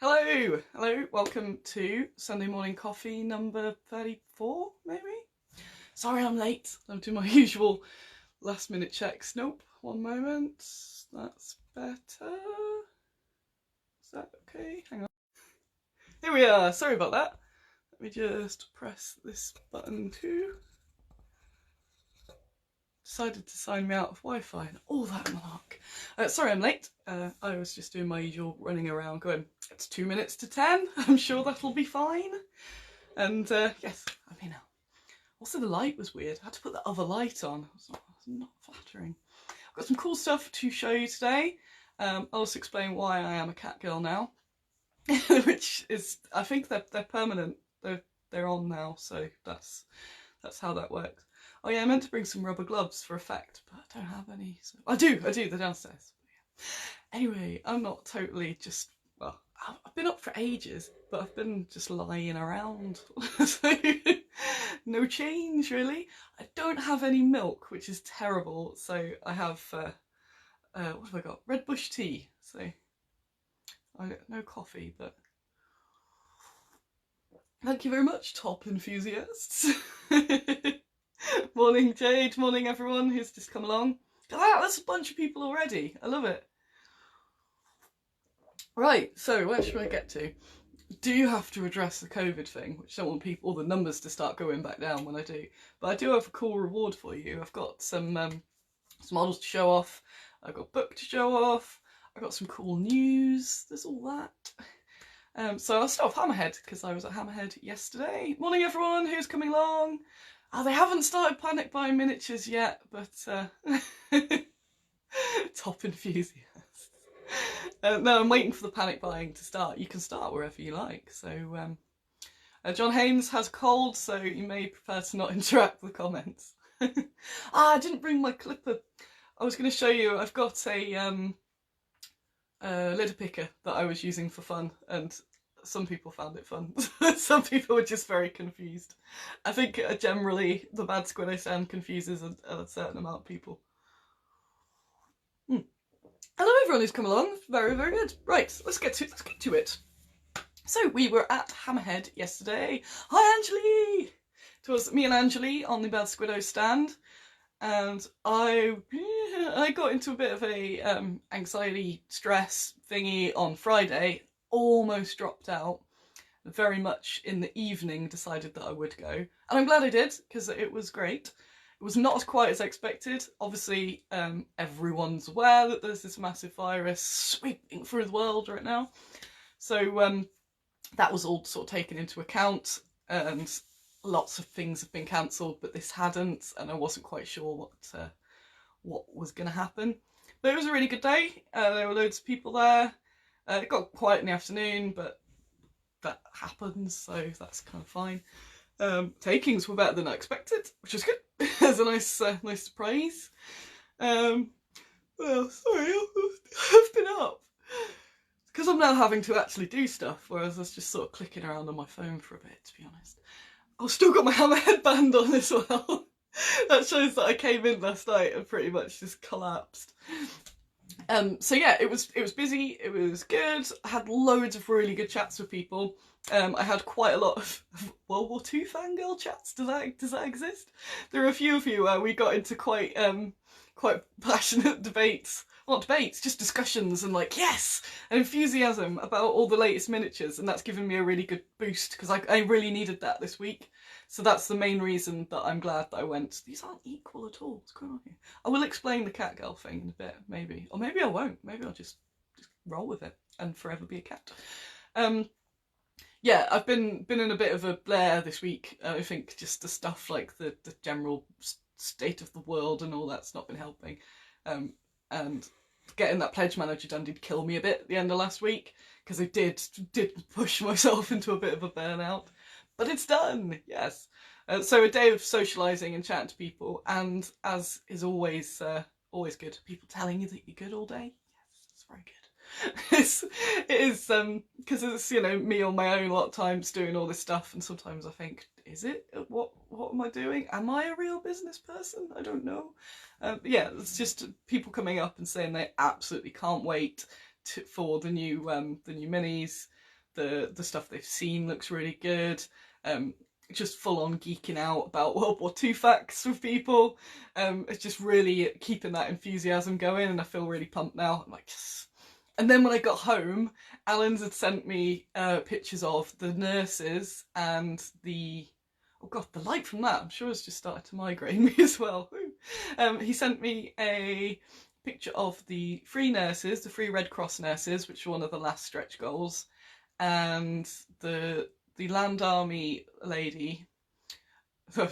Hello, hello, welcome to Sunday morning coffee number 34, maybe? Sorry I'm late, I'm doing my usual last minute checks. Nope, one moment, that's better. Is that okay? Hang on. Here we are, sorry about that. Let me just press this button too. Decided to sign me out of Wi-Fi and all that malark. Sorry I'm late. I was just doing my usual running around going, it's 2 minutes to 10, I'm sure that'll be fine. And yes, I'm here now. Also the light was weird, I had to put the other light on. It was not flattering. I've got some cool stuff to show you today. I'll also explain why I am a cat girl now. Which is, I think they're permanent, they're on now, so that's how that works. Oh yeah, I meant to bring some rubber gloves for effect, but I don't have any. So I do, they're downstairs. Anyway, I'm not totally just, well, I've been up for ages, but I've been just lying around. So no change really. I don't have any milk, which is terrible, so I have, what have I got? Red Bush tea, so no coffee, but thank you very much, top enthusiasts. Morning Jade, morning everyone who's just come along. That's a bunch of people already, I love it. Right, so where should I get to? Do you have to address the COVID thing, which I don't want all the numbers to start going back down when I do, but I do have a cool reward for you. I've got some models to show off, I've got a book to show off, I've got some cool news, there's all that. So I'll start off Hammerhead, because I was at Hammerhead yesterday. Morning everyone who's coming along. They haven't started panic buying miniatures yet, but top enthusiasts. No, I'm waiting for the panic buying to start. You can start wherever you like. So John Haynes has a cold, so you may prefer to not interact with the comments. I didn't bring my clipper. I was going to show you, I've got a litter picker that I was using for fun, and some people found it fun. Some people were just very confused. I think generally the bad squid I stand confuses a certain amount of people. Hello everyone who's come along. Very, very good. Right, let's get to it. So we were at Hammerhead yesterday. Hi Angeli! It was me and Angeli on the Bad Squiddo stand, and I got into a bit of a anxiety stress thingy on Friday. Almost dropped out. Very much in the evening decided that I would go, and I'm glad I did, because it was great. It was not as quiet as I expected. Obviously, everyone's aware that there's this massive virus sweeping through the world right now. So that was all sort of taken into account, and lots of things have been cancelled, but this hadn't, and I wasn't quite sure what was going to happen. But it was a really good day. There were loads of people there. It got quiet in the afternoon, but that happens, so that's kind of fine. Takings were better than I expected, which was good. It's a nice surprise. Well, sorry, I've been up because I'm now having to actually do stuff, whereas I was just sort of clicking around on my phone for a bit, to be honest. I've still got my Hammerhead band on as well. That shows that I came in last night and pretty much just collapsed. So yeah, it was busy, it was good. I had loads of really good chats with people. I had quite a lot of World War II fangirl chats. Does that exist? There are a few of you where we got into quite passionate debates. Not debates, just discussions and yes, and enthusiasm about all the latest miniatures, and that's given me a really good boost, because I really needed that this week. So that's the main reason that I'm glad that I went. These aren't equal at all. What's going on here? I will explain the cat girl thing in a bit, maybe. Or maybe I won't. Maybe I'll just roll with it and forever be a cat. Yeah, I've been in a bit of a blare this week. I think just the stuff like the general state of the world and all that's not been helping. And getting that pledge manager done did kill me a bit at the end of last week, because I did push myself into a bit of a burnout. But it's done, yes. So a day of socialising and chatting to people, and as is always good, people telling you that you're good all day. Yes, it's very good. It is because it's me on my own a lot of times doing all this stuff, and sometimes I think, is it? What am I doing? Am I a real business person? I don't know. But yeah, it's just people coming up and saying they absolutely can't wait for the new minis. the stuff they've seen looks really good. Just full on geeking out about World War II facts with people. It's just really keeping that enthusiasm going, and I feel really pumped now. I'm like, yes. And then when I got home, Alan's had sent me pictures of the nurses and the... Oh god, the light from that, I'm sure it's just started to migraine me as well. He sent me a picture of the free nurses, the free Red Cross nurses, which were one of the last stretch goals, and the Land Army lady. I'm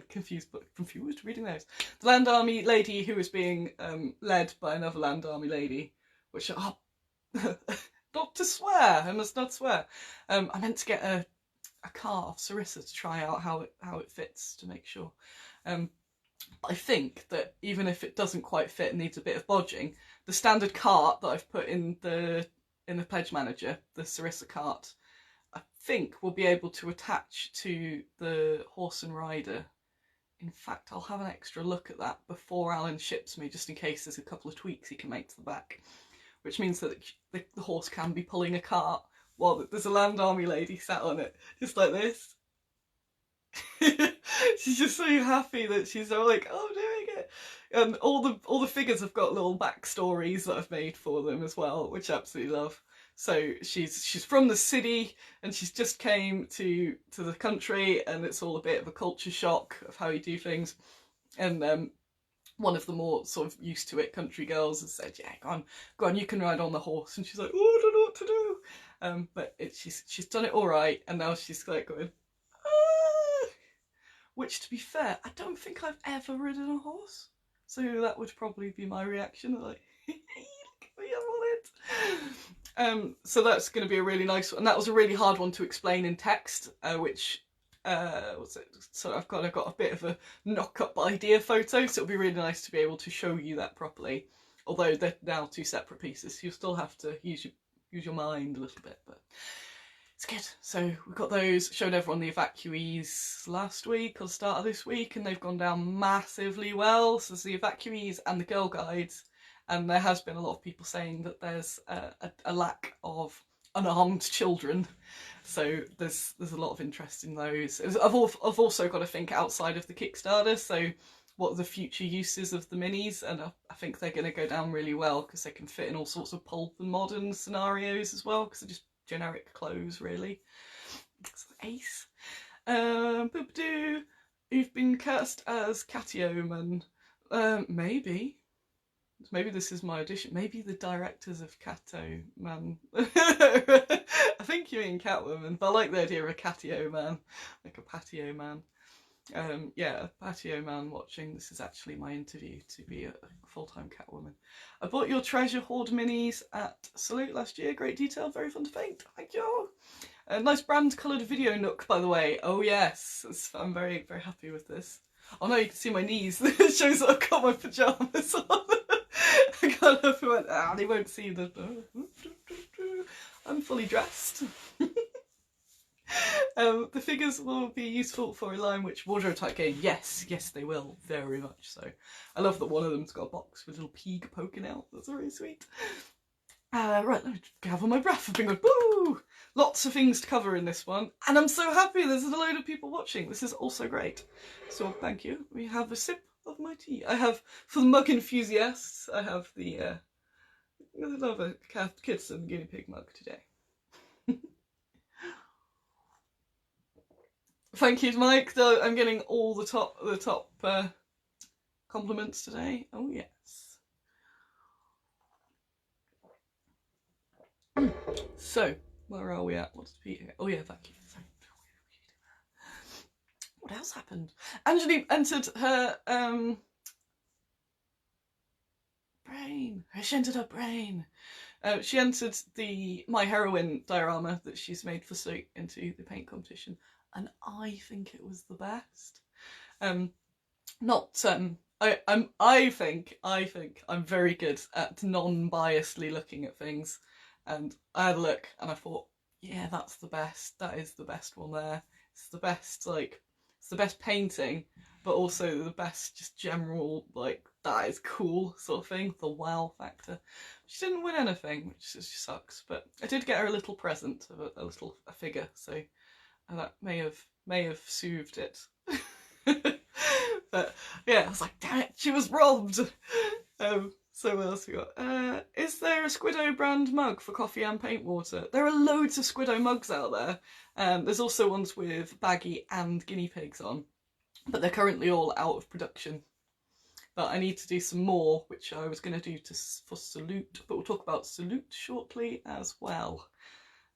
confused reading those. The Land Army lady who was being led by another Land Army lady, which not to swear, I must not swear. I meant to get a cart of Sarissa to try out how it fits, to make sure. I think that even if it doesn't quite fit and needs a bit of bodging, the standard cart that I've put in the Pledge Manager, the Sarissa cart, I think will be able to attach to the horse and rider. In fact, I'll have an extra look at that before Alan ships me, just in case there's a couple of tweaks he can make to the back, which means that the horse can be pulling a cart while there's a Land Army lady sat on it, just like this. She's just so happy that she's so like, oh, doing it. And all the figures have got little backstories that I've made for them as well, which I absolutely love. So she's from the city and she's just came to the country, and it's all a bit of a culture shock of how you do things. And one of the more sort of used to it country girls has said, yeah, go on, you can ride on the horse. And she's like, oh, I don't know what to do. But she's done it all right, and now she's like going, ah! Which, to be fair, I don't think I've ever ridden a horse. So that would probably be my reaction, like, look at me, I'm on it. So that's going to be a really nice one. And that was a really hard one to explain in text, which what's it? So I've got a bit of a knock-up idea photo, so it'll be really nice to be able to show you that properly. Although they're now two separate pieces, so you'll still have to use your mind a little bit, but it's good. So we've got those, showed everyone the evacuees last week or start of this week, and they've gone down massively well. So there's the evacuees and the Girl Guides, and there has been a lot of people saying that there's a lack of unarmed children, so there's a lot of interest in those. I've also got to think outside of the Kickstarter, so what are the future uses of the minis, and I think they're going to go down really well because they can fit in all sorts of pulp and modern scenarios as well, because they're just generic clothes really. It's ace. Boop-doo, you've been cast as Catioman. Maybe this is my audition. Maybe the directors of Catwoman. I think you mean Catwoman, but I like the idea of a Catio man, like a patio man. Yeah, a patio man watching. This is actually my interview to be a full-time Catwoman. I bought your Treasure Hoard minis at Salute last year. Great detail, very fun to paint. Thank you. A nice brand-coloured video nook, by the way. Oh yes, I'm very, very happy with this. Oh no, you can see my knees. It shows that I've got my pyjamas on. I got up and went, they won't see the... I'm fully dressed. The figures will be useful for a line which wardrobe type game. Yes, they will, very much so. I love that one of them's got a box with a little pig poking out. That's very sweet. Right, let me gather my breath. I've been going, boo! Lots of things to cover in this one, and I'm so happy there's a load of people watching. This is also great. So thank you. We have a sip of my tea. I have, for the mug enthusiasts, I have the another kids and guinea pig mug today. Thank you, Mike. I'm getting all the top compliments today. Oh yes. So where are we at? What's Peter? Oh yeah, thank you. What else happened? Angelique entered her brain. She entered her brain. She entered the My Heroine diorama that she's made for Suit into the paint competition, and I think it was the best. I think I'm very good at non-biasedly looking at things, and I had a look and I thought, yeah, that's the best. That is the best one there. It's the best, like, it's the best painting, but also the best just general, like, that is cool sort of thing, the wow factor. She didn't win anything, which sucks, but I did get her a little present of a figure, so that may have soothed it. But yeah, I was like, damn it, she was robbed. So what else we got? Is there a Squiddo brand mug for coffee and paint water? There are loads of Squiddo mugs out there. There's also ones with baggy and guinea pigs on, but they're currently all out of production. But I need to do some more, which I was going to do for Salute, but we'll talk about Salute shortly as well.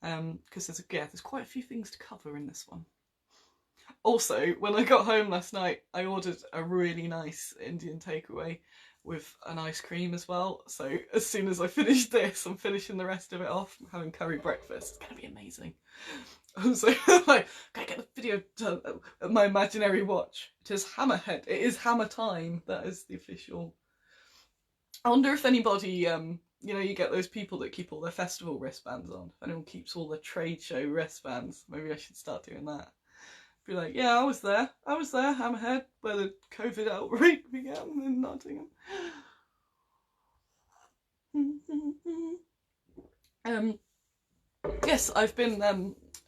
Because there's quite a few things to cover in this one. Also, when I got home last night, I ordered a really nice Indian takeaway with an ice cream as well. So as soon as I finish this, I'm finishing the rest of it off. I'm having curry breakfast. It's going to be amazing. So like, gotta get the video done at my imaginary watch. It is Hammerhead. It is Hammer time. That is the official. I wonder if anybody, you know, you get those people that keep all their festival wristbands on. If anyone keeps all their trade show wristbands, maybe I should start doing that. Be like, yeah, I was there, Hammerhead, where the COVID outbreak began in Nottingham. Yes, I've been,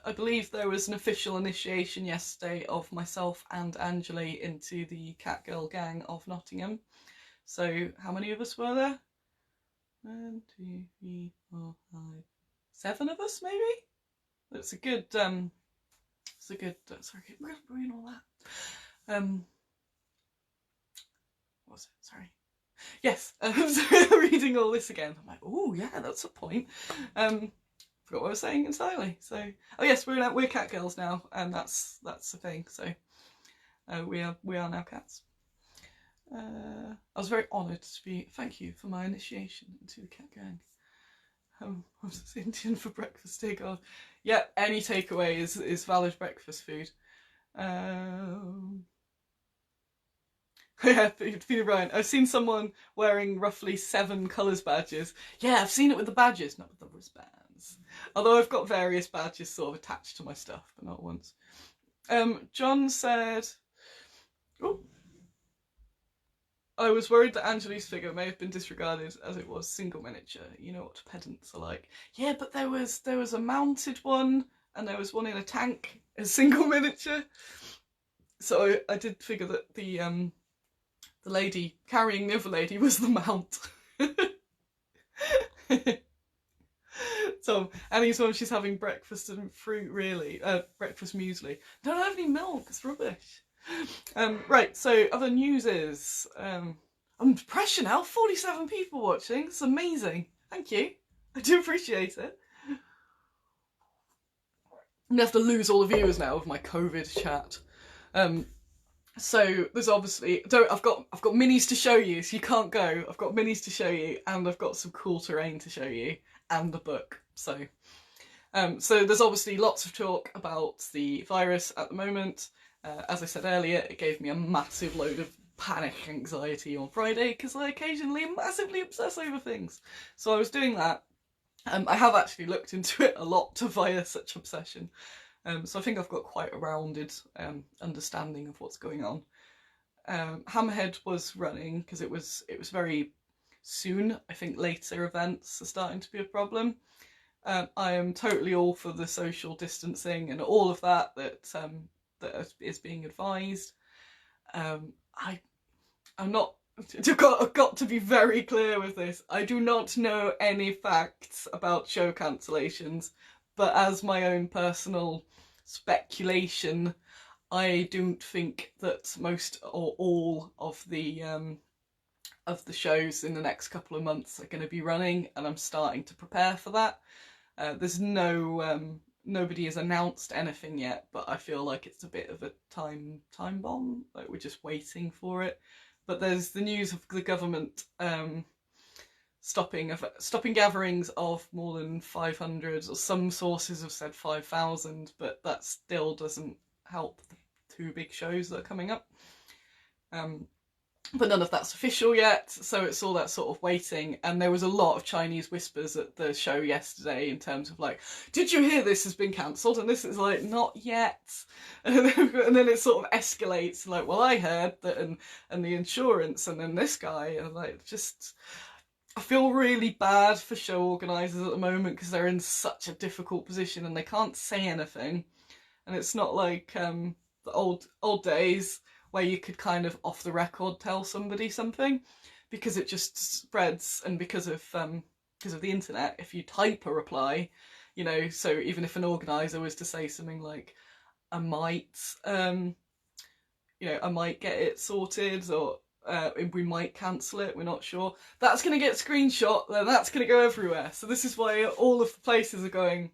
I believe there was an official initiation yesterday of myself and Anjali into the Catgirl gang of Nottingham. So, how many of us were there? 1, 2, 3, 4, 5, 7 of us, maybe? That's a good, sorry, we're gonna bring all that. What was it? Sorry. Yes, so reading all this again. I'm like, oh yeah, that's a point. Forgot what I was saying entirely. So, oh yes, we're Catgirls now, and that's the thing. So, we are now cats. I was very honoured to be. Thank you for my initiation into the cat gang. What was this, Indian for breakfast? Dear God. Yeah, any takeaway is valid breakfast food. Yeah, Peter Bryan. I've seen someone wearing roughly 7 colours badges. Yeah, I've seen it with the badges, not with the wristbands. Although I've got various badges sort of attached to my stuff, but not once. John said, oh, I was worried that Anjali's figure may have been disregarded as it was single miniature. You know what pedants are like. Yeah, but there was a mounted one and there was one in a tank, a single miniature. So I did figure that the lady carrying the other lady was the mount. So Annie's one, she's having breakfast and fruit, really. Breakfast muesli. Don't have any milk, it's rubbish. Right, so other news is, I'm pressure now, 47 people watching, it's amazing. Thank you, I do appreciate it. I'm gonna have to lose all the viewers now with my COVID chat. So there's obviously, I've got minis to show you, so you can't go. I've got minis to show you, and I've got some cool terrain to show you, and the book. So there's obviously lots of talk about the virus at the moment. As I said earlier, it gave me a massive load of panic anxiety on Friday because I occasionally massively obsess over things. So I was doing that. I have actually looked into it a lot via such obsession. So I think I've got quite a rounded understanding of what's going on. Hammerhead was running because it was very soon. I think later events are starting to be a problem. I am totally all for the social distancing and all of that that is being advised. I'm not. I've got to be very clear with this. I do not know any facts about show cancellations, but as my own personal speculation, I don't think that most or all of the shows in the next couple of months are going to be running, and I'm starting to prepare for that. There's nobody has announced anything yet, but I feel like it's a bit of a time bomb. Like we're just waiting for it. But there's the news of the government stopping gatherings of more than 500, or some sources have said 5,000, but that still doesn't help the 2 big shows that are coming up. But none of that's official yet, so it's all that sort of waiting. And there was a lot of Chinese whispers at the show yesterday in terms of like, did you hear this has been cancelled? And this is like, not yet. And then it sort of escalates, like, well, I heard that, and the insurance, and then this guy, and like, just, I feel really bad for show organisers at the moment because they're in such a difficult position and they can't say anything. And it's not like the old days where you could kind of off the record tell somebody something, because it just spreads, and because of the internet, if you type a reply, you know, so even if an organiser was to say something like, I might get it sorted, or we might cancel it, we're not sure, that's going to get screenshot, then that's going to go everywhere. So this is why all of the places are going,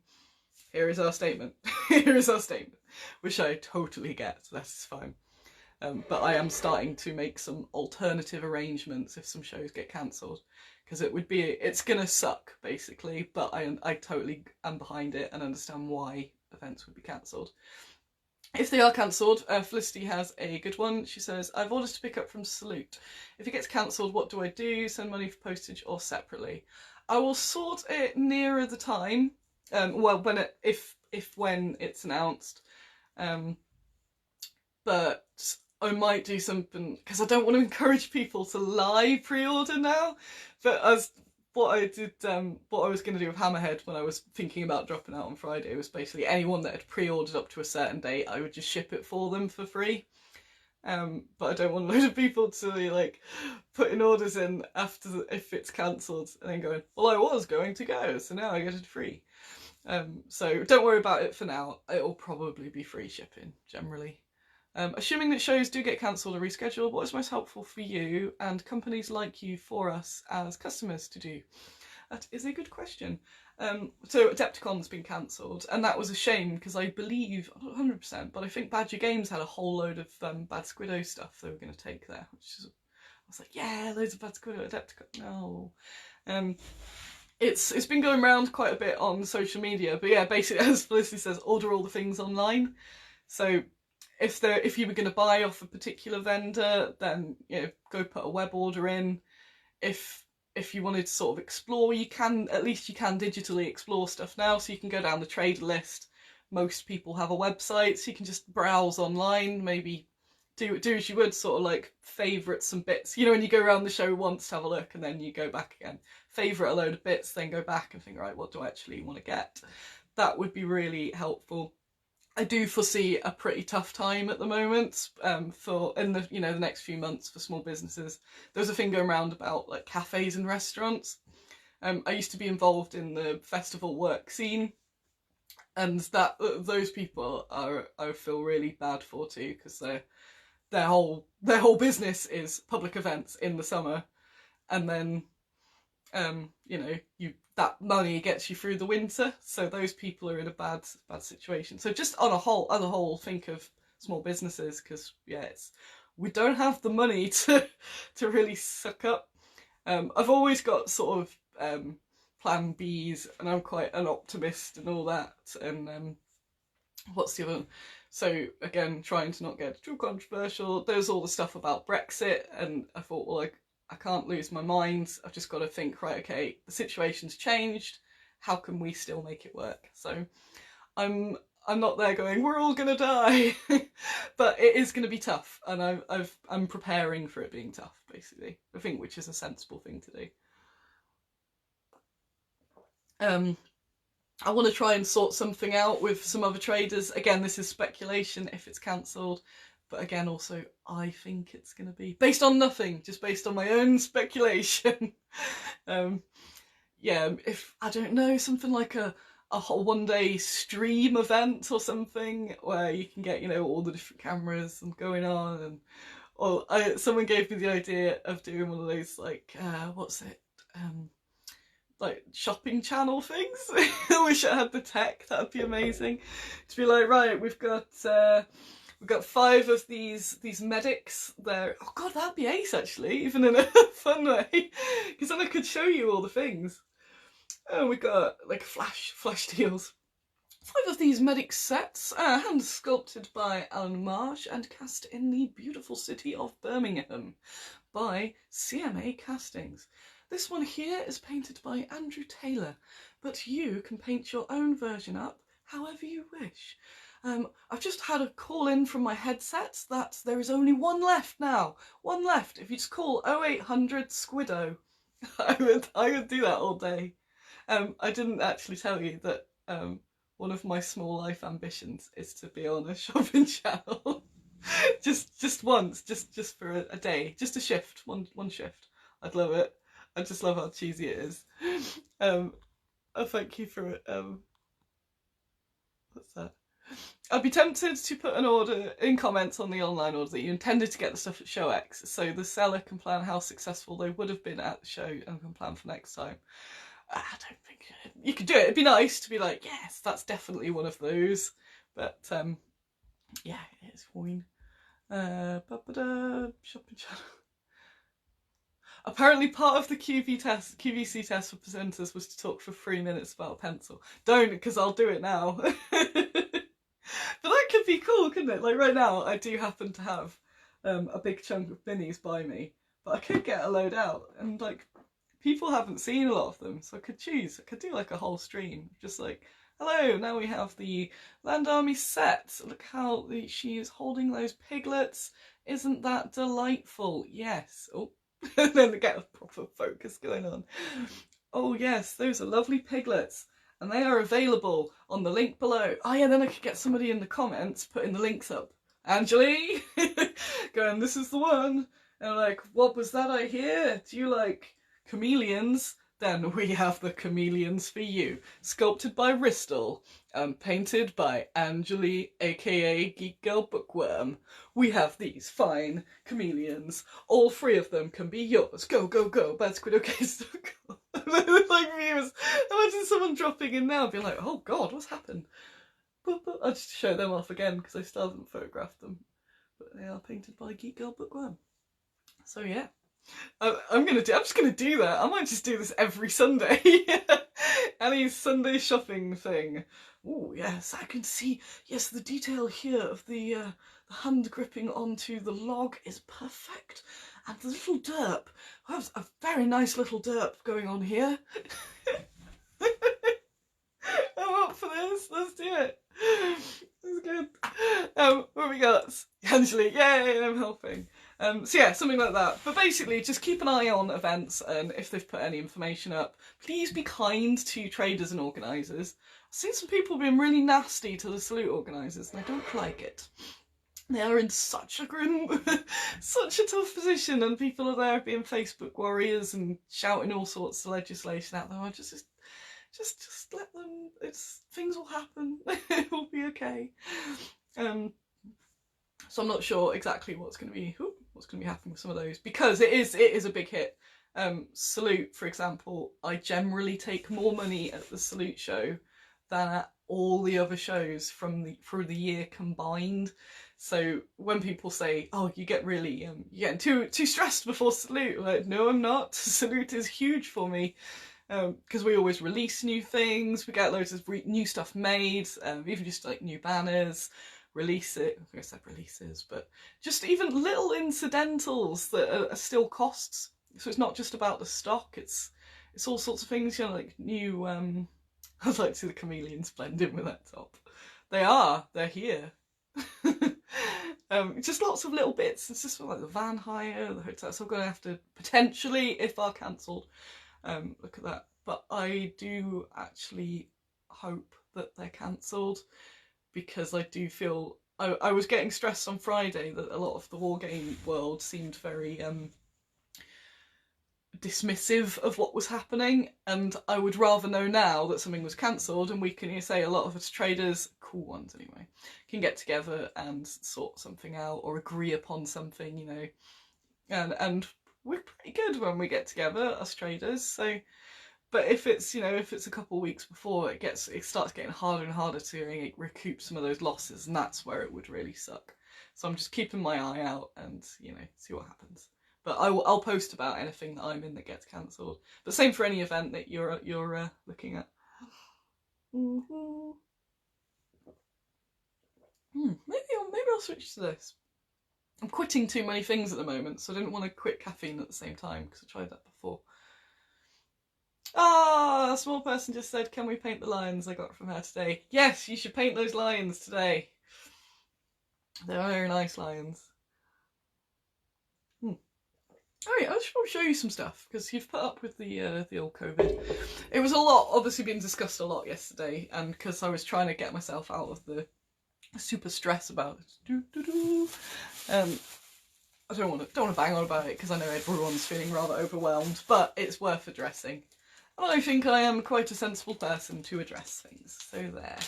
here is our statement, here is our statement, which I totally get, that's fine. But I am starting to make some alternative arrangements if some shows get cancelled, because it's going to suck, basically, but I totally am behind it and understand why events would be cancelled. If they are cancelled, Felicity has a good one. She says, I've orders to pick up from Salute. If it gets cancelled, what do I do? Send money for postage or separately? I will sort it nearer the time. Well, when it's announced. But I might do something, because I don't want to encourage people to live pre-order now. But what I was going to do with Hammerhead when I was thinking about dropping out on Friday was basically anyone that had pre-ordered up to a certain date, I would just ship it for them for free. But I don't want a load of people to be like putting orders in if it's cancelled and then going, well, I was going to go, so now I get it free. So don't worry about it for now. It'll probably be free shipping generally. Assuming that shows do get cancelled or rescheduled, what is most helpful for you and companies like you for us as customers to do? That is a good question. So Adepticon's been cancelled, and that was a shame because I believe, I'm not 100%, but I think Badger Games had a whole load of Bad Squiddo stuff they were going to take there, which is, I was like, yeah, loads of Bad Squiddo, Adepticon, no. It's been going around quite a bit on social media, but yeah, basically, as Felicity says, order all the things online. So if you were going to buy off a particular vendor, then go put a web order in. If you wanted to sort of explore, you can digitally explore stuff now, so you can go down the trade list. Most people have a website, so you can just browse online, maybe do as you would, sort of like favourite some bits. When you go around the show once to have a look and then you go back again. Favourite a load of bits, then go back and think, right, what do I actually want to get? That would be really helpful. I do foresee a pretty tough time at the moment in the next few months for small businesses. There's a thing going around about like cafes and restaurants. I used to be involved in the festival work scene, and those people I feel really bad for too, because their whole business is public events in the summer, and then that money gets you through the winter, so those people are in a bad situation. So just on a whole, think of small businesses, because we don't have the money to really suck up. I've always got sort of plan Bs, and I'm quite an optimist and all that. And what's the other one? So again, trying to not get too controversial. There's all the stuff about Brexit, and I thought, well, I can't lose my mind. I've just got to think, right, okay, the situation's changed. How can we still make it work? So I'm not there going, we're all gonna die, but it is gonna be tough, and I'm preparing for it being tough, basically. I think, which is a sensible thing to do. I want to try and sort something out with some other traders. Again, this is speculation if it's cancelled. But again, also, I think it's going to be based on nothing, just based on my own speculation. If, I don't know, something like a whole one-day stream event or something where you can get, all the different cameras and going on. And someone gave me the idea of doing one of those, like, what's it? Like shopping channel things. I wish I had the tech. That'd be amazing. To be like, right, we've got 5 of these medics there. Oh god, that'd be ace actually, even in a fun way, because then I could show you all the things. Oh, we got like flash deals. 5 of these medic sets, hand sculpted by Alan Marsh and cast in the beautiful city of Birmingham by CMA Castings. This one here is painted by Andrew Taylor, but you can paint your own version up however you wish. I've just had a call in from my headset that there is only one left now. One left. If you just call 0800 Squiddo I would do that all day. I didn't actually tell you that one of my small life ambitions is to be on a shopping channel. just once, just for a day, just a shift, one shift. I'd love it. I just love how cheesy it is. Oh, thank you for what's that? I'd be tempted to put an order in comments on the online order that you intended to get the stuff at Show X, so the seller can plan how successful they would have been at the show and can plan for next time. I don't think you could do it. It'd be nice to be like, yes, that's definitely one of those. But yeah, it's fine. Shopping channel. Apparently part of the QVC test for presenters was to talk for 3 minutes about a pencil. Don't, because I'll do it now. But that could be cool, couldn't it? Like right now, I do happen to have a big chunk of minis by me, but I could get a load out, and like people haven't seen a lot of them, so I could choose. I could do like a whole stream, just like, hello, now we have the Land Army set. Look how she is holding those piglets. Isn't that delightful? Yes. Oh, and then get a proper focus going on. Oh yes, those are lovely piglets. And they are available on the link below. Oh yeah, then I could get somebody in the comments putting the links up. Angeli, going, this is the one. And I'm like, what was that I hear? Do you like chameleons? Then we have the chameleons for you. Sculpted by Ristal and painted by Angeli, aka Geek Girl Bookworm. We have these fine chameleons. All 3 of them can be yours. Go, go, go. Bad Squid, okay, so go. Like viewers, imagine someone dropping in now and being like, oh god, what's happened? I'll just show them off again because I still haven't photographed them. But they are painted by Geek Girl Bookworm. So yeah. I'm just gonna do that. I might just do this every Sunday. Annie's Sunday shopping thing. Oh yes, I can see. Yes, the detail here of the hand gripping onto the log is perfect, and the little derp. That's a very nice little derp going on here. I'm up for this. Let's do it. That's good. What we got? Angeli, yay! I'm helping. So yeah, something like that. But basically, just keep an eye on events, and if they've put any information up, please be kind to traders and organisers. I've seen some people being really nasty to the salute organisers, and I don't like it. They are in such a such a tough position, and people are there being Facebook warriors and shouting all sorts of legislation at them. I just let them. Things will happen. It will be okay. So I'm not sure exactly what's going to be happening with some of those, because it is a big hit. Salute, for example, I generally take more money at the Salute show than at all the other shows through the year combined. So when people say, "Oh, you get really you're getting too stressed before Salute," I'm like, no, I'm not. Salute is huge for me. Because we always release new things, we get loads of new stuff made, even just like new banners, I said releases, but just even little incidentals that are still costs. So it's not just about the stock, it's all sorts of things, you know, like new, I'd like to see the chameleons blend in with that top. They're here. Just lots of little bits. It's just like the van hire, the hotel, so I'm going to have to potentially, if are cancelled, look at that. But I do actually hope that they're cancelled, because I do feel I was getting stressed on Friday that a lot of the wargame world seemed very dismissive of what was happening, and I would rather know now that something was cancelled, and we can say a lot of us traders, cool ones anyway, can get together and sort something out or agree upon something, you know, and we're pretty good when we get together, us traders. So, but if it's a couple of weeks before, it starts getting harder and harder to recoup some of those losses, and that's where it would really suck. So I'm just keeping my eye out and, you know, see what happens. But I'll post about anything that I'm in that gets cancelled. But same for any event that you're looking at. Maybe I'll switch to this. I'm quitting too many things at the moment, so I didn't want to quit caffeine at the same time, because I tried that before. Ah, a small person just said, can we paint the lions I got from her today? Yes, you should paint those lions today. They're very nice lions. Oh yeah, I should probably show you some stuff, because you've put up with the old COVID. It was a lot, obviously being discussed a lot yesterday, and because I was trying to get myself out of the super stress about it. I don't want to bang on about it, because I know everyone's feeling rather overwhelmed, but it's worth addressing. And I think I am quite a sensible person to address things, so there.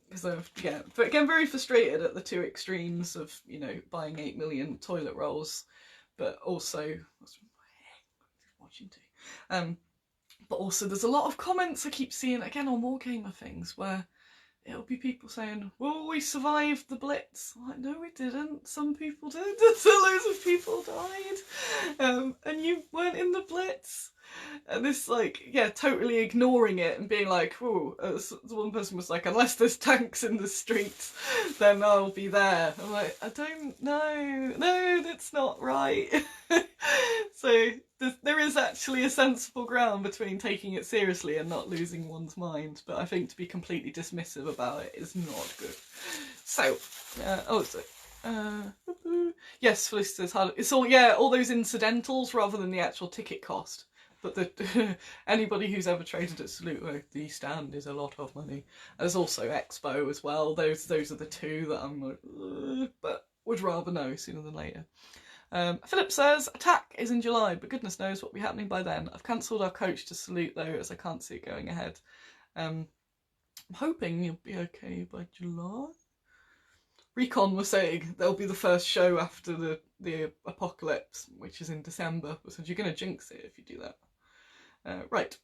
Because I've, yeah, but again, very frustrated at the two extremes of, you know, buying 8 million toilet rolls, but also, watching too. But also there's a lot of comments I keep seeing, again, on Wargamer things, where it'll be people saying, well, we survived the Blitz. I'm like, no, we didn't. Some people did. So loads of people died. And you weren't in the Blitz. And this, like, yeah, totally ignoring it and being like, oh, one person was like, unless there's tanks in the streets, then I'll be there. I'm like, I don't know. No, that's not right. So there is actually a sensible ground between taking it seriously and not losing one's mind. But I think to be completely dismissive about it is not good. So, yes, Felicity's hard. It's all, yeah, all those incidentals rather than the actual ticket cost. But anybody who's ever traded at Salute, the stand is a lot of money. There's also Expo as well. Those are the two that I'm like, but would rather know sooner than later. Philip says, Attack is in July, but goodness knows what will be happening by then. I've cancelled our coach to Salute though, as I can't see it going ahead. I'm hoping you'll be okay by July. Recon was saying they'll be the first show after the apocalypse, which is in December. So you're going to jinx it if you do that. Right,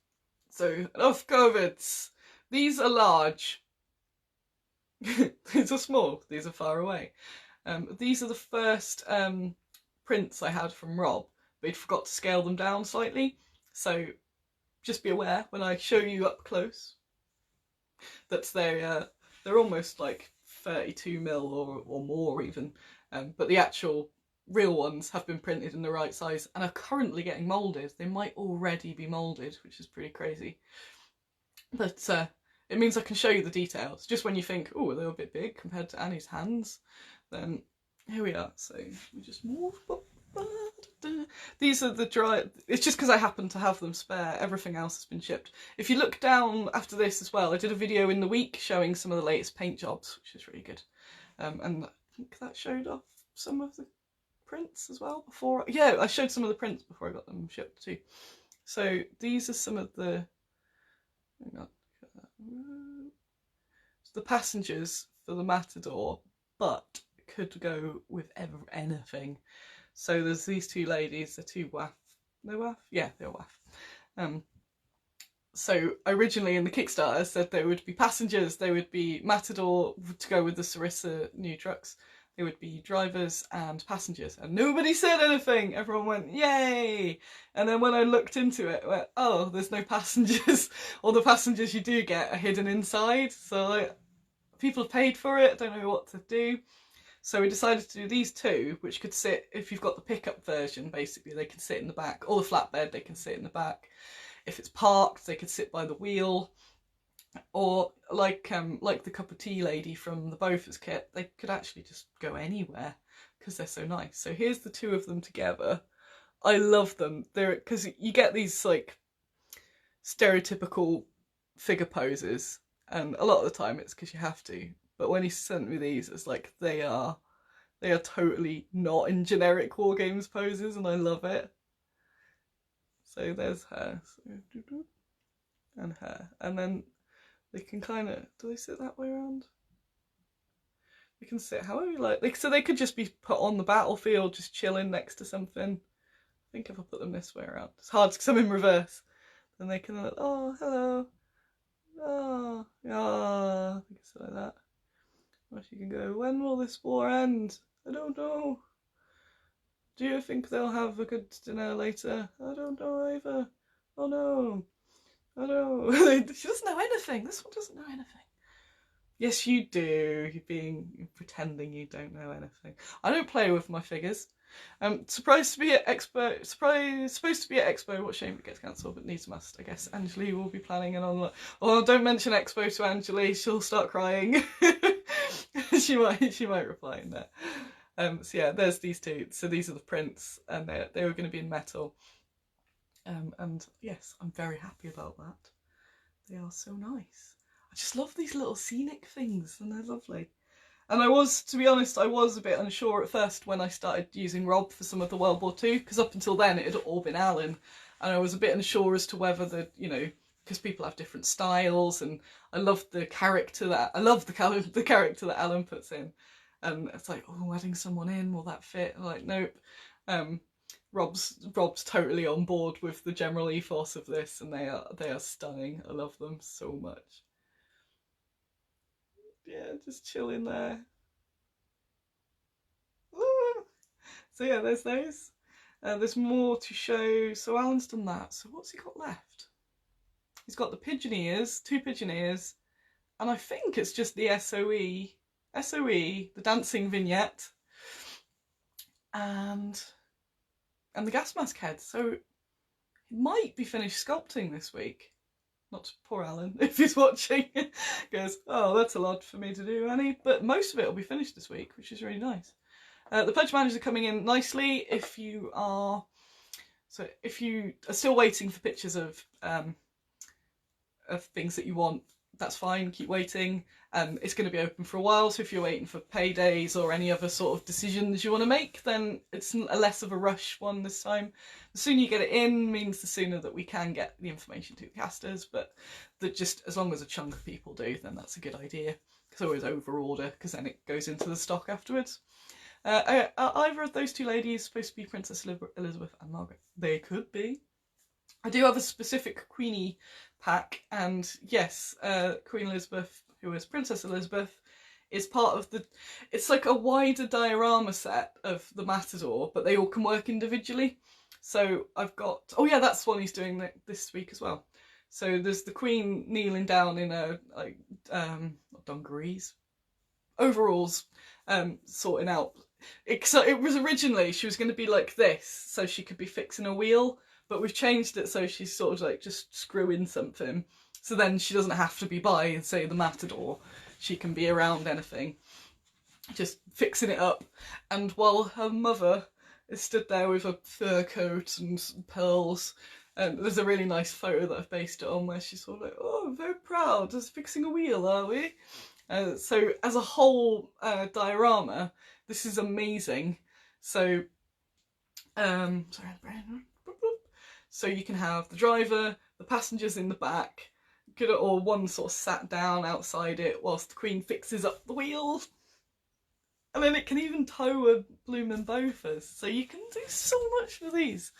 so enough COVIDs. These are large. These are small. These are far away. These are the first prints I had from Rob, but he'd forgot to scale them down slightly. So just be aware when I show you up close that they're almost like 32mm or more even, but the actual real ones have been printed in the right size and are currently getting moulded. They might already be moulded, which is pretty crazy. But it means I can show you the details. Just when you think, oh, they're a bit big compared to Annie's hands, then here we are. So we just move. These are the dry. It's just because I happen to have them spare. Everything else has been shipped. If you look down after this as well, I did a video in the week showing some of the latest paint jobs, which is really good. And I think that showed off some of the prints as well before. Yeah, I showed some of the prints before I got them shipped too. So these are some of the. Hang on. The passengers for the Matador, but could go with anything. So there's these two ladies, they're two WAF. No WAF? Yeah, they're WAF. So originally in the Kickstarter said there would be passengers, there would be Matador to go with the Sarissa new trucks, there would be drivers and passengers, and nobody said anything. Everyone went, yay! And then when I looked into it, I went, oh, there's no passengers. Or the passengers you do get are hidden inside. So like, people have paid for it, don't know what to do. So we decided to do these two, which could sit, if you've got the pickup version, basically, they can sit in the back. Or the flatbed, they can sit in the back. If it's parked, they could sit by the wheel. Or like the cup of tea lady from the Beaufort's kit, they could actually just go anywhere because they're so nice. So here's the two of them together. I love them. They're because you get these like stereotypical figure poses, and a lot of the time it's because you have to. But when he sent me these, it's like they are totally not in generic War Games poses, and I love it. So there's her, and her, and then they can kind of, do they sit that way around? They can sit however you like. So they could just be put on the battlefield, just chilling next to something. I think if I put them this way around, it's hard because I'm in reverse. Then they can, oh, hello. Oh, yeah, I think it's like that. Or she can go, when will this war end? I don't know. Do you think they'll have a good dinner later? I don't know either. Oh no. I know. She doesn't know anything. This one doesn't know anything. Yes, you do. You're pretending you don't know anything. I don't play with my figures. Supposed to be at Expo. Supposed to be at Expo. What shame it gets cancelled, but needs must. I guess Angeli will be planning an online. Oh, don't mention Expo to Angeli. She'll start crying. she might reply in there. So yeah, there's these two. So these are the prints, and they were going to be in metal. And yes, I'm very happy about that. They are so nice. I just love these little scenic things, and they're lovely. And I was, to be honest, I was a bit unsure at first when I started using Rob for some of the World War II, because up until then it had all been Alan, and I was a bit unsure as to whether because people have different styles, and I love the character that Alan puts in, and it's like, oh, adding someone in, will that fit? I'm like, nope. Rob's totally on board with the general ethos of this, and they are stunning. I love them so much. Yeah, just chilling there. Ooh. So yeah, there's those. There's more to show. So Alan's done that. So what's he got left? He's got the pigeon ears, 2 pigeon ears, and I think it's just the SOE, the dancing vignette, and the gas mask head. So he might be finished sculpting this week. Not poor Alan, if he's watching, goes, oh, that's a lot for me to do, Annie. But most of it will be finished this week, which is really nice. The pledge managers are coming in nicely. If you are still waiting for pictures of things that you want, that's fine, keep waiting. It's going to be open for a while, so if you're waiting for paydays or any other sort of decisions you want to make, then it's a less of a rush one this time. The sooner you get it in means the sooner that we can get the information to the casters, but just as long as a chunk of people do, then that's a good idea. It's always over order, because then it goes into the stock afterwards. Either of those 2 ladies supposed to be Princess Elizabeth and Margaret? They could be. I do have a specific Queenie pack, and yes, Queen Elizabeth, who is Princess Elizabeth, is part of it's like a wider diorama set of the Matador, but they all can work individually. So I've got, oh yeah, that's one he's doing this week as well. So there's the Queen kneeling down in a, like, not dungarees, overalls, sorting out. So it was originally, she was going to be like this, so she could be fixing a wheel, but we've changed it so she's sort of like just screwing something. So then she doesn't have to be by, say, the Matador. She can be around anything, just fixing it up. And while her mother is stood there with a fur coat and pearls, there's a really nice photo that I've based it on where she's sort of like, oh, I'm very proud, just fixing a wheel, are we? So as a whole diorama, this is amazing. So, so you can have the driver, the passengers in the back, or one sort of sat down outside it whilst the Queen fixes up the wheel. And then it can even tow a bloomin' Beaufort. So you can do so much with these.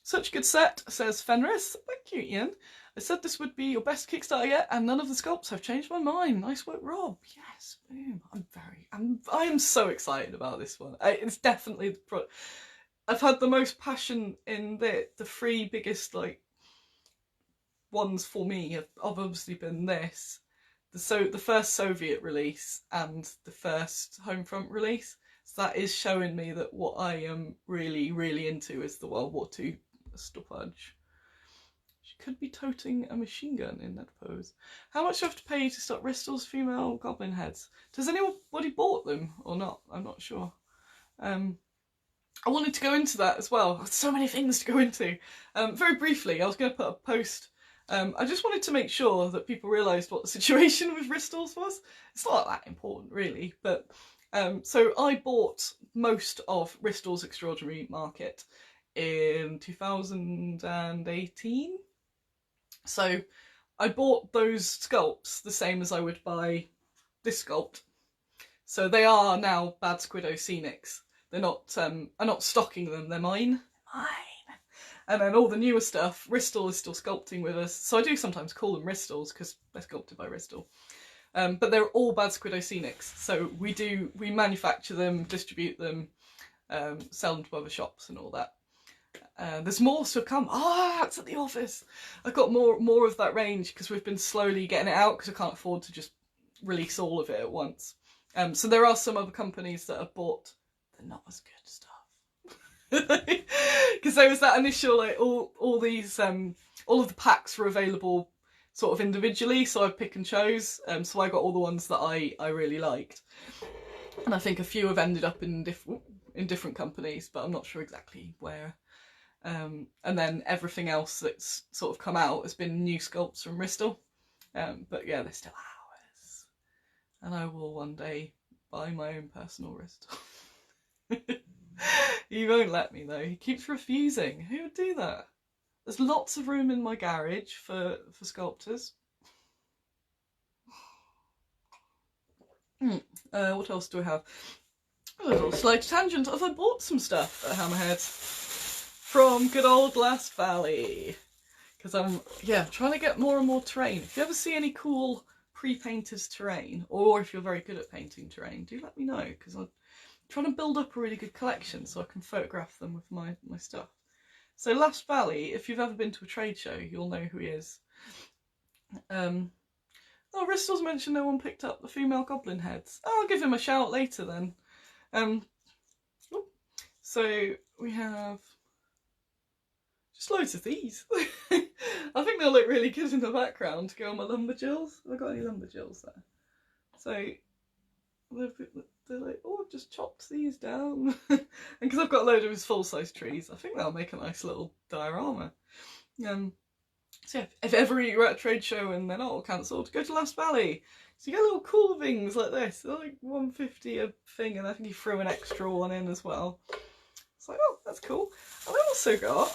Such a good set, says Fenris. Thank you, Ian. I said this would be your best Kickstarter yet, and none of the sculpts have changed my mind. Nice work, Rob. Yes, boom. I am so excited about this one. It's definitely I've had the most passion in the 3 biggest like ones for me have obviously been this, the first Soviet release and the first Homefront release. So that is showing me that what I am really, really into is the World War II stoppage. She could be toting a machine gun in that pose. How much do you have to pay to start Bristol's female goblin heads? Does anybody bought them or not? I'm not sure. I wanted to go into that as well. So many things to go into. Very briefly, I was going to put a post. I just wanted to make sure that people realised what the situation with Bristol's was. It's not that important, really, but so I bought most of Bristol's Extraordinary Market in 2018. So I bought those sculpts the same as I would buy this sculpt. So they are now Bad Squiddo Scenics. They're not, I'm not stocking them, they're mine. And then all the newer stuff, Bristol is still sculpting with us. So I do sometimes call them Bristols because they're sculpted by Bristol. But they're all Bad Squiddo Scenics. So we manufacture them, distribute them, sell them to other shops and all that. There's more to come. It's at the office. I've got more of that range because we've been slowly getting it out because I can't afford to just release all of it at once. So there are some other companies that have bought the not as good stuff. Because there was that initial, like, all these all of the packs were available sort of individually, so I pick and chose. So I got all the ones that I really liked, and I think a few have ended up in different companies, but I'm not sure exactly where. And then everything else that's sort of come out has been new sculpts from Bristol. But yeah, they're still ours, and I will one day buy my own personal Bristol. He won't let me though. He keeps refusing. Who would do that? There's lots of room in my garage for sculptors. What else do I have? A little slight tangent of I bought some stuff at Hammerheads from good old Last Valley, because I'm trying to get more and more terrain. If you ever see any cool pre-painted terrain, or if you're very good at painting terrain, do let me know, because I'm trying to build up a really good collection so I can photograph them with my stuff. So Last Valley, if you've ever been to a trade show, you'll know who he is. Oh, Bristol's mentioned no one picked up the female goblin heads. Oh, I'll give him a shout later then. So we have just loads of these. I think they'll look really good in the background to go on my lumberjills. Have I got any lumberjills there? So they're like, oh, I've just chopped these down. And because I've got a load of his full-size trees, I think that'll make a nice little diorama. So yeah, if ever you're at a trade show and they're not all cancelled, go to Last Valley. So you get little cool things like this. They're like $1.50 a thing, and I think he threw an extra one in as well. It's like, oh, that's cool. And I also got,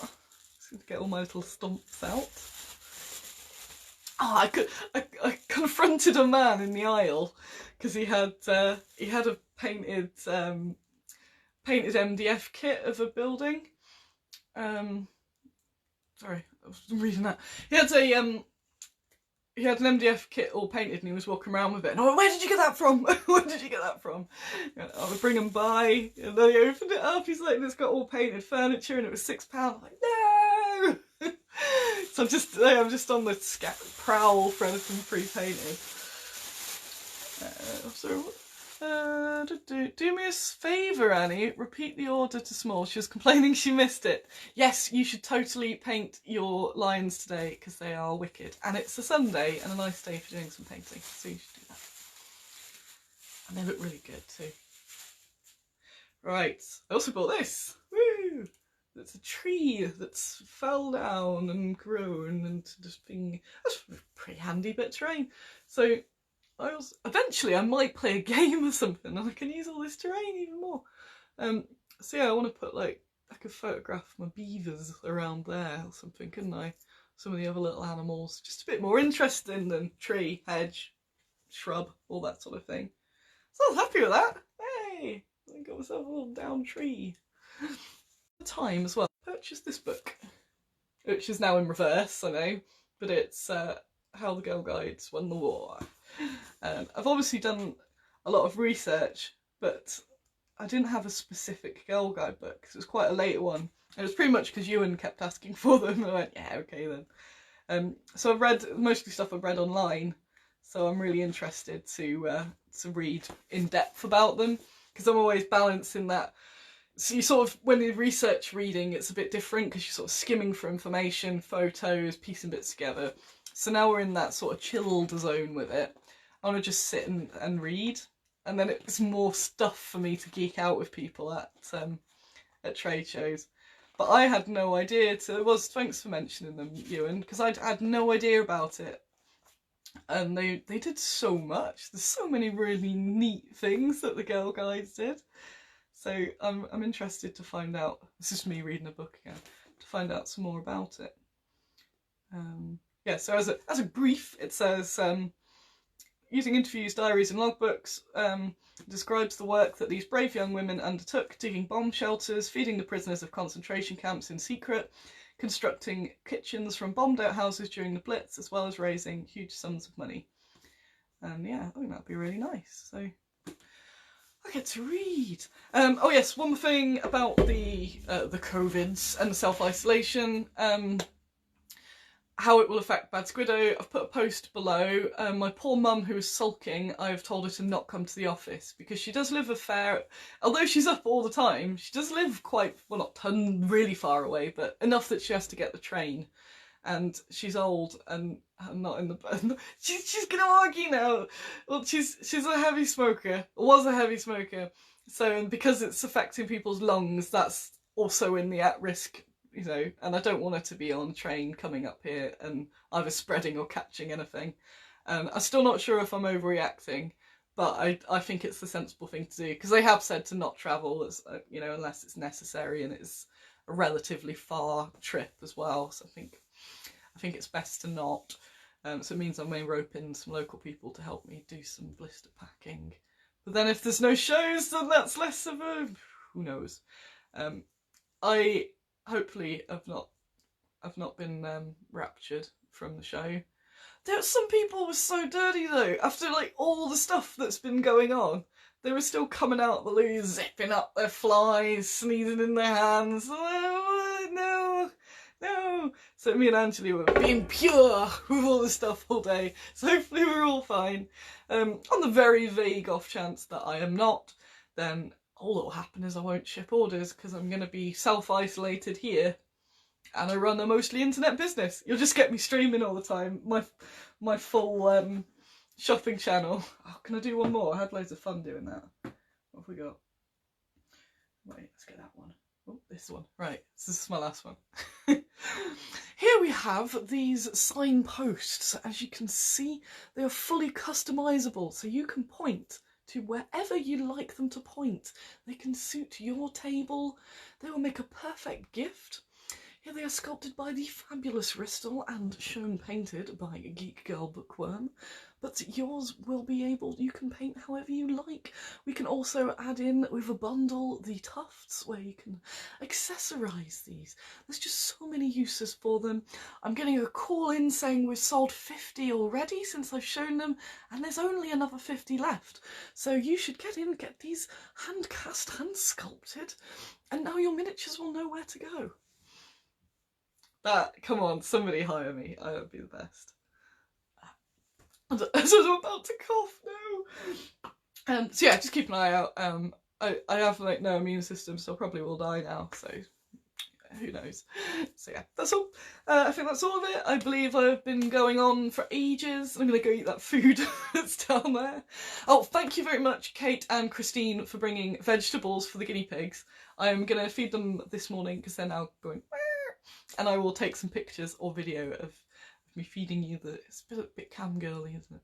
just going to get all my little stumps out. I confronted a man in the aisle because he had a painted MDF kit of a building. Sorry, I was reading that. He had an MDF kit all painted and he was walking around with it. And I went, where did you get that from? Where did you get that from? And I would bring him by, and then he opened it up. He's like, it's got all painted furniture, and it was £6. I'm like, no! So I'm just on the prowl for anything pre-painted. Do me a favour, Annie. Repeat the order to small. She was complaining she missed it. Yes, you should totally paint your lions today because they are wicked. And it's a Sunday and a nice day for doing some painting. So you should do that. And they look really good too. Right. I also bought this. Woo! It's a tree that's fell down and grown and just being... That's a pretty handy bit of terrain. So... eventually I might play a game or something and I can use all this terrain even more. So yeah, I want to put I could photograph my beavers around there or something, couldn't I? Some of the other little animals, just a bit more interesting than tree, hedge, shrub, all that sort of thing. So I was happy with that. Hey, I got myself a little down tree. Time as well. Purchased this book, which is now in reverse, I know, but it's How the Girl Guides Won the War. I've obviously done a lot of research, but I didn't have a specific Girl Guide book because it was quite a late one. It was pretty much because Ewan kept asking for them, and I went, yeah, okay then. So I've read mostly stuff I've read online, so I'm really interested to read in depth about them, because I'm always balancing that. So you sort of, when you research reading, it's a bit different because you're sort of skimming for information, photos, piecing bits together. So now we're in that sort of chilled zone with it. I want to just sit and read, and then it's more stuff for me to geek out with people at trade shows. But I had no idea thanks for mentioning them, Ewan, because I had no idea about it. And they did so much. There's so many really neat things that the Girl Guides did. So I'm interested to find out. This is me reading a book again, to find out some more about it. Yeah, so as a brief, it says, using interviews, diaries and logbooks, describes the work that these brave young women undertook, digging bomb shelters, feeding the prisoners of concentration camps in secret, constructing kitchens from bombed out houses during the Blitz, as well as raising huge sums of money. And yeah, I think that'd be really nice. So I get to read. Oh yes, one more thing about the COVIDs and the self-isolation. How it will affect Bad Squiddo. I've put a post below. My poor mum, who is sulking, I've told her to not come to the office because she does live although she's up all the time, she does live quite, well, not really far away, but enough that she has to get the train. and she's old and I'm not in the she's gonna argue now. Well, she's a heavy smoker, was a heavy smoker, so, and because it's affecting people's lungs, that's also in the at-risk, you know, and I don't want her to be on a train coming up here and either spreading or catching anything. I'm still not sure if I'm overreacting, but I think it's the sensible thing to do, because they have said to not travel, as you know, unless it's necessary, and it's a relatively far trip as well. So I think it's best to not. So it means I may rope in some local people to help me do some blister packing. But then if there's no shows, then that's less of a, who knows. I hopefully have not been raptured from the show. Some people were so dirty though. After like all the stuff that's been going on, they were still coming out the loo, zipping up their flies, sneezing in their hands. Oh, no. So me and Angeli were being pure with all the stuff all day. So hopefully we're all fine. On the very vague off chance that I am not, then all that will happen is I won't ship orders because I'm going to be self-isolated here. And I run a mostly internet business. You'll just get me streaming all the time. My full shopping channel. Oh, can I do one more? I had loads of fun doing that. What have we got? Wait, let's get that one. Oh, this one. Right, this is my last one. Here we have these signposts. As you can see, they are fully customizable, so you can point to wherever you like them to point. They can suit your table. They will make a perfect gift. Here they are sculpted by the fabulous Ristel and shown painted by Geek Girl Bookworm. But yours will be able, you can paint however you like. We can also add in with a bundle the tufts where you can accessorise these. There's just so many uses for them. I'm getting a call in saying we've sold 50 already since I've shown them, and there's only another 50 left. So you should get in, get these hand cast, hand sculpted, and now your miniatures will know where to go. Come on, somebody hire me. I would be the best. As I'm about to cough, no. So yeah, just keep an eye out. I have like no immune system, so I probably will die now. So who knows? So yeah, that's all. I think that's all of it. I believe I've been going on for ages. I'm gonna go eat that food that's down there. Oh, thank you very much, Kate and Christine, for bringing vegetables for the guinea pigs. I'm gonna feed them this morning because they're now going. And I will take some pictures or video of me feeding you. It's a bit cam girly, isn't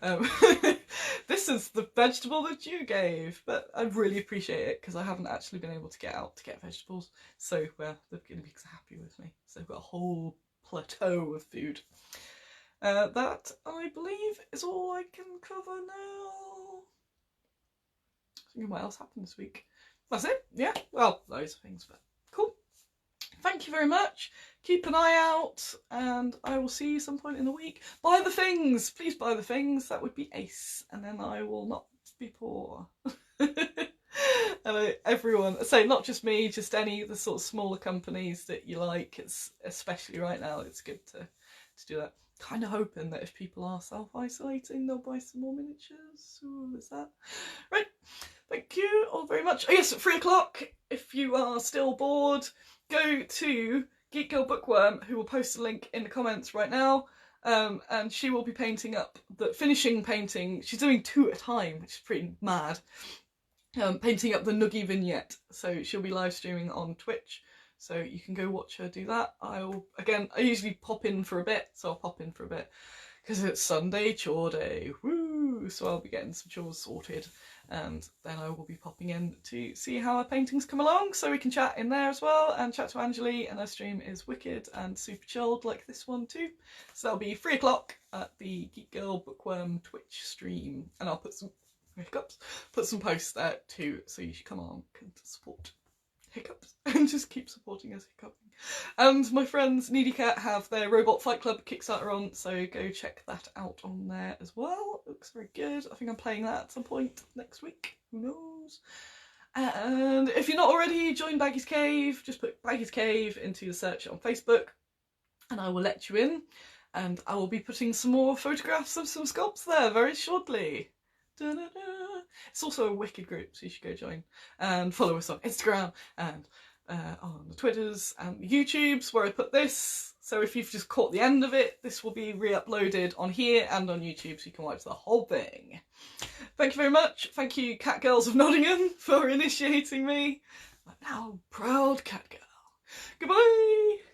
it? This is the vegetable that you gave, but I really appreciate it because I haven't actually been able to get out to get vegetables. So the guinea pigs are happy with me. So I've got a whole plateau of food. That, I believe, is all I can cover now. Thinking what else happened this week. That's it, yeah. Well, loads of things, but cool. Thank you very much. Keep an eye out, and I will see you some point in the week. Buy the things! Please buy the things. That would be ace. And then I will not be poor. And everyone, so not just me, just any of the sort of smaller companies that you like. It's especially right now, it's good to do that. Kind of hoping that if people are self-isolating, they'll buy some more miniatures. Ooh, is that right? Thank you all very much. Oh yes, at 3 o'clock, if you are still bored, go to Geek Girl Bookworm, who will post a link in the comments right now, and she will be painting up finishing painting. She's doing 2 at a time, which is pretty mad. Painting up the Noogie vignette, so she'll be live streaming on Twitch, so you can go watch her do that. I usually pop in for a bit, so I'll pop in for a bit because it's Sunday chore day. Woo! So I'll be getting some chores sorted. And then I will be popping in to see how our paintings come along, so we can chat in there as well and chat to Angeli. And her stream is wicked and super chilled like this one too. So that'll be 3 o'clock at the Geek Girl Bookworm Twitch stream, and I'll put some posts there too, so you should come along and support Hiccups and just keep supporting us hiccuping. And my friends Needy Cat have their Robot Fight Club Kickstarter on, so go check that out on there as well. It looks very good. I think I'm playing that at some point next week. Who knows? And if you're not already, join Baggy's Cave. Just put Baggy's Cave into the search on Facebook and I will let you in. And I will be putting some more photographs of some sculpts there very shortly. Da-da-da. It's also a wicked group, so you should go join. And follow us on Instagram and on the Twitters and the YouTubes where I put this. So if you've just caught the end of it, this will be re-uploaded on here and on YouTube so you can watch the whole thing. Thank you very much. Thank you, Cat Girls of Nottingham, for initiating me. I'm now proud cat girl. Goodbye!